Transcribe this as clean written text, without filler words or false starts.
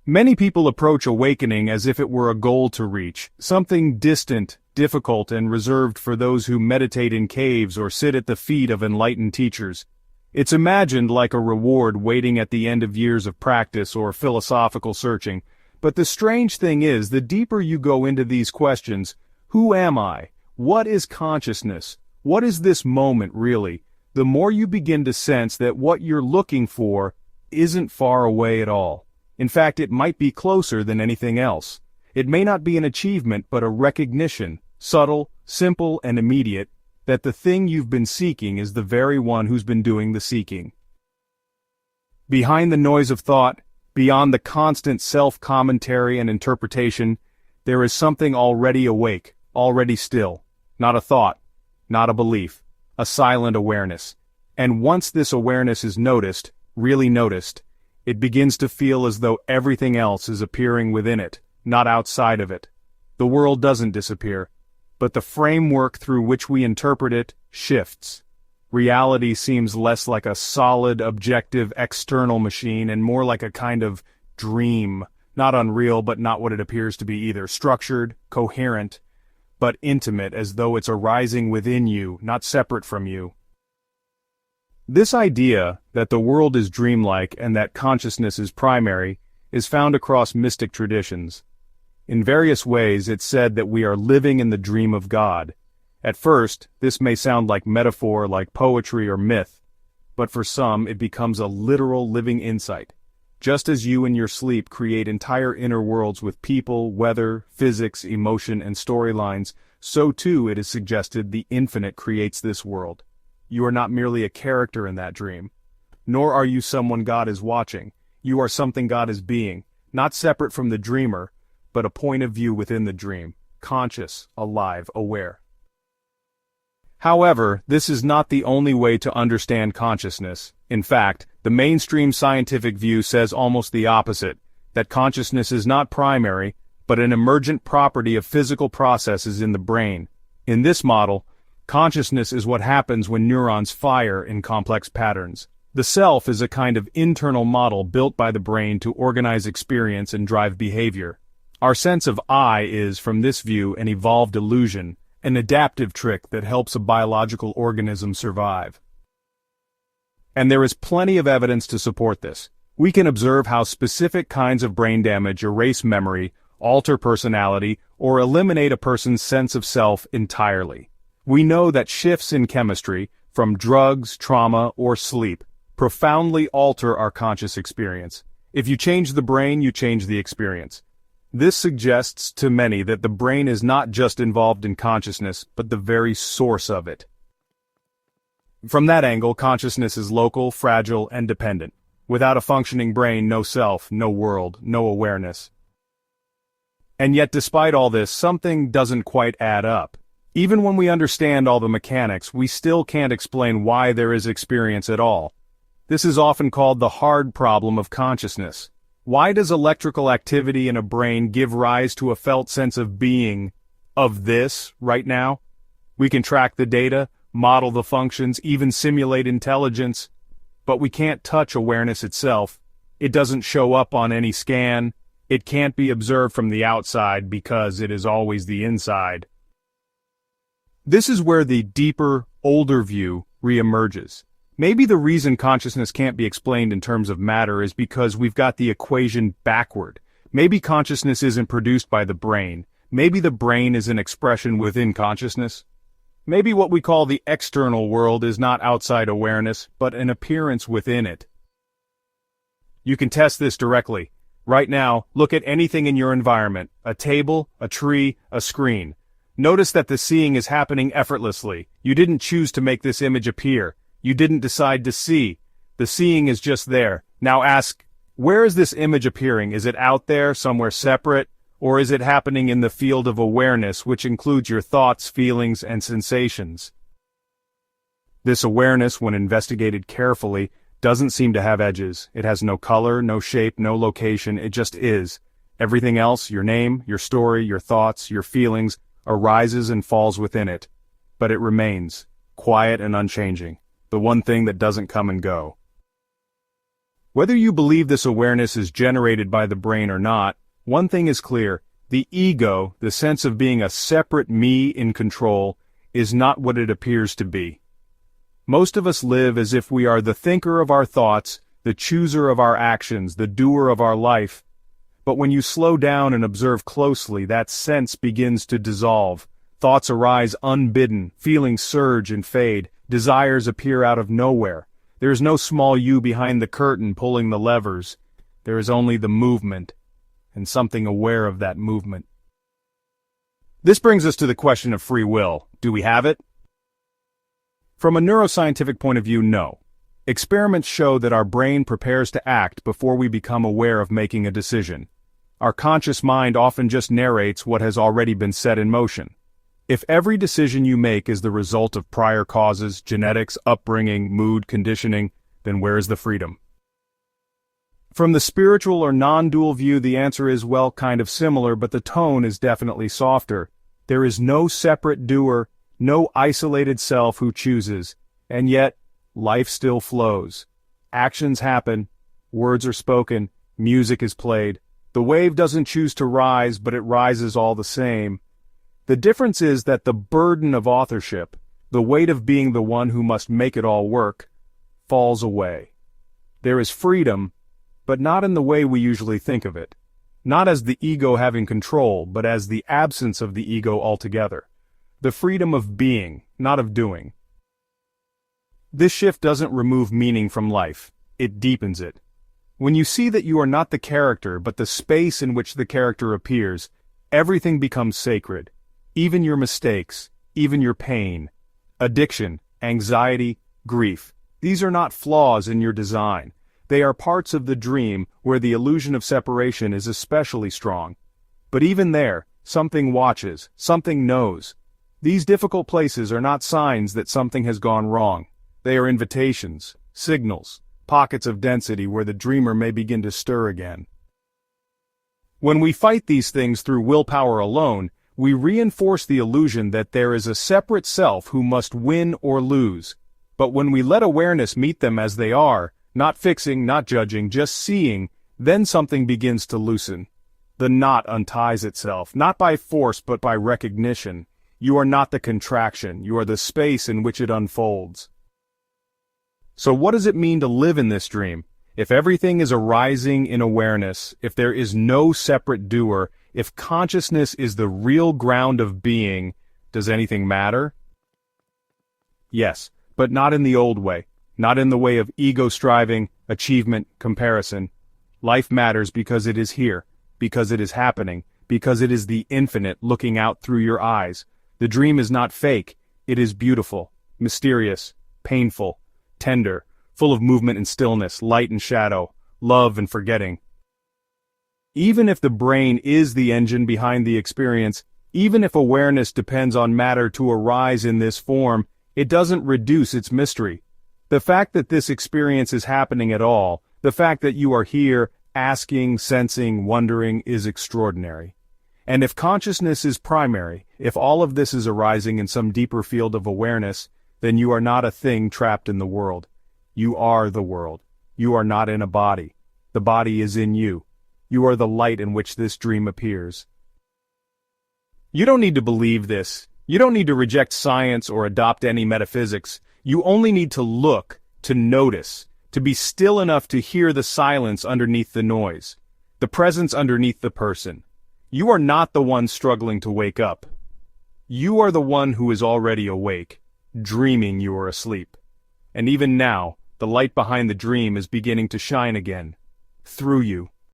Many people approach awakening as if it were a goal to reach, something distant, difficult, and reserved for those who meditate in caves or sit at the feet of enlightened teachers. It's imagined like a reward waiting at the end of years of practice or philosophical searching. But the strange thing is, the deeper you go into these questions, who am I? What is consciousness? What is this moment really? The more you begin to sense that what you're looking for isn't far away at all. In fact, it might be closer than anything else. It may not be an achievement, but a recognition, subtle, simple, and immediate, that the thing you've been seeking is the very one who's been doing the seeking. Behind the noise of thought, beyond the constant self-commentary and interpretation, there is something already awake, already still. Not a thought, not a belief, a silent awareness. And once this awareness is noticed, really noticed, it begins to feel as though everything else is appearing within it, not outside of it. The world doesn't disappear, but the framework through which we interpret it shifts. Reality seems less like a solid, objective, external machine and more like a kind of dream, not unreal but not what it appears to be either, structured, coherent, but intimate, as though it's arising within you, not separate from you. This idea that the world is dreamlike and that consciousness is primary is found across mystic traditions. In various ways, it's said that we are living in the dream of God. At first, this may sound like metaphor, like poetry or myth, but for some, it becomes a literal living insight. Just as you in your sleep create entire inner worlds with people, weather, physics, emotion, and storylines, so too it is suggested the infinite creates this world. You are not merely a character in that dream, nor are you someone God is watching. You are something God is being, not separate from the dreamer, but a point of view within the dream, conscious, alive, aware. However, this is not the only way to understand consciousness. In fact, the mainstream scientific view says almost the opposite, that consciousness is not primary, but an emergent property of physical processes in the brain. In this model, consciousness is what happens when neurons fire in complex patterns. The self is a kind of internal model built by the brain to organize experience and drive behavior. Our sense of I is, from this view, an evolved illusion, an adaptive trick that helps a biological organism survive. And there is plenty of evidence to support this. We can observe how specific kinds of brain damage erase memory, alter personality, or eliminate a person's sense of self entirely. We know that shifts in chemistry, from drugs, trauma, or sleep, profoundly alter our conscious experience. If you change the brain, you change the experience. This suggests to many that the brain is not just involved in consciousness, but the very source of it. From that angle, consciousness is local, fragile, and dependent. Without a functioning brain, no self, no world, no awareness. And yet, despite all this, something doesn't quite add up. Even when we understand all the mechanics, we still can't explain why there is experience at all. This is often called the hard problem of consciousness. Why does electrical activity in a brain give rise to a felt sense of being, of this, right now? We can track the data, model the functions, even simulate intelligence, but we can't touch awareness itself. It doesn't show up on any scan. It can't be observed from the outside because it is always the inside. This is where the deeper, older view reemerges. Maybe the reason consciousness can't be explained in terms of matter is because we've got the equation backward. Maybe consciousness isn't produced by the brain. Maybe the brain is an expression within consciousness. Maybe what we call the external world is not outside awareness, but an appearance within it. You can test this directly. Right now, look at anything in your environment, a table, a tree, a screen. Notice that the seeing is happening effortlessly. You didn't choose to make this image appear. You didn't decide to see. The seeing is just there. Now ask, where is this image appearing? Is it out there, somewhere separate? Or is it happening in the field of awareness, which includes your thoughts, feelings, and sensations? This awareness, when investigated carefully, doesn't seem to have edges. It has no color, no shape, no location. It just is. Everything else, your name, your story, your thoughts, your feelings, arises and falls within it. But it remains, quiet and unchanging. The one thing that doesn't come and go. Whether you believe this awareness is generated by the brain or not, one thing is clear: the ego, the sense of being a separate me in control, is not what it appears to be. Most of us live as if we are the thinker of our thoughts, the chooser of our actions, the doer of our life. But when you slow down and observe closely, that sense begins to dissolve. Thoughts arise unbidden, feelings surge and fade, desires appear out of nowhere. There is no small you behind the curtain pulling the levers. There is only the movement, and something aware of that movement. This brings us to the question of free will. Do we have it? From a neuroscientific point of view, no. Experiments show that our brain prepares to act before we become aware of making a decision. Our conscious mind often just narrates what has already been set in motion. If every decision you make is the result of prior causes, genetics, upbringing, mood, conditioning, then where is the freedom? From the spiritual or non-dual view, the answer is, well, kind of similar, but the tone is definitely softer. There is no separate doer, no isolated self who chooses, and yet, life still flows. Actions happen, words are spoken, music is played. The wave doesn't choose to rise, but it rises all the same. The difference is that the burden of authorship, the weight of being the one who must make it all work, falls away. There is freedom, but not in the way we usually think of it. Not as the ego having control, but as the absence of the ego altogether. The freedom of being, not of doing. This shift doesn't remove meaning from life, it deepens it. When you see that you are not the character, but the space in which the character appears, everything becomes sacred. Even your mistakes, even your pain. Addiction, anxiety, grief. These are not flaws in your design. They are parts of the dream where the illusion of separation is especially strong. But even there, something watches, something knows. These difficult places are not signs that something has gone wrong. They are invitations, signals, pockets of density where the dreamer may begin to stir again. When we fight these things through willpower alone, we reinforce the illusion that there is a separate self who must win or lose. But when we let awareness meet them as they are, not fixing, not judging, just seeing, then something begins to loosen. The knot unties itself, not by force but by recognition. You are not the contraction, you are the space in which it unfolds. So what does it mean to live in this dream? If everything is arising in awareness, if there is no separate doer, if consciousness is the real ground of being, does anything matter? Yes, but not in the old way. Not in the way of ego striving, achievement, comparison. Life matters because it is here, because it is happening, because it is the infinite looking out through your eyes. The dream is not fake, it is beautiful, mysterious, painful, tender, full of movement and stillness, light and shadow, love and forgetting. Even if the brain is the engine behind the experience, even if awareness depends on matter to arise in this form, it doesn't reduce its mystery. The fact that this experience is happening at all, the fact that you are here, asking, sensing, wondering, is extraordinary. And if consciousness is primary, if all of this is arising in some deeper field of awareness, then you are not a thing trapped in the world. You are the world. You are not in a body. The body is in you. You are the light in which this dream appears. You don't need to believe this. You don't need to reject science or adopt any metaphysics. You only need to look, to notice, to be still enough to hear the silence underneath the noise, the presence underneath the person. You are not the one struggling to wake up. You are the one who is already awake, dreaming you are asleep. And even now, the light behind the dream is beginning to shine again, through you,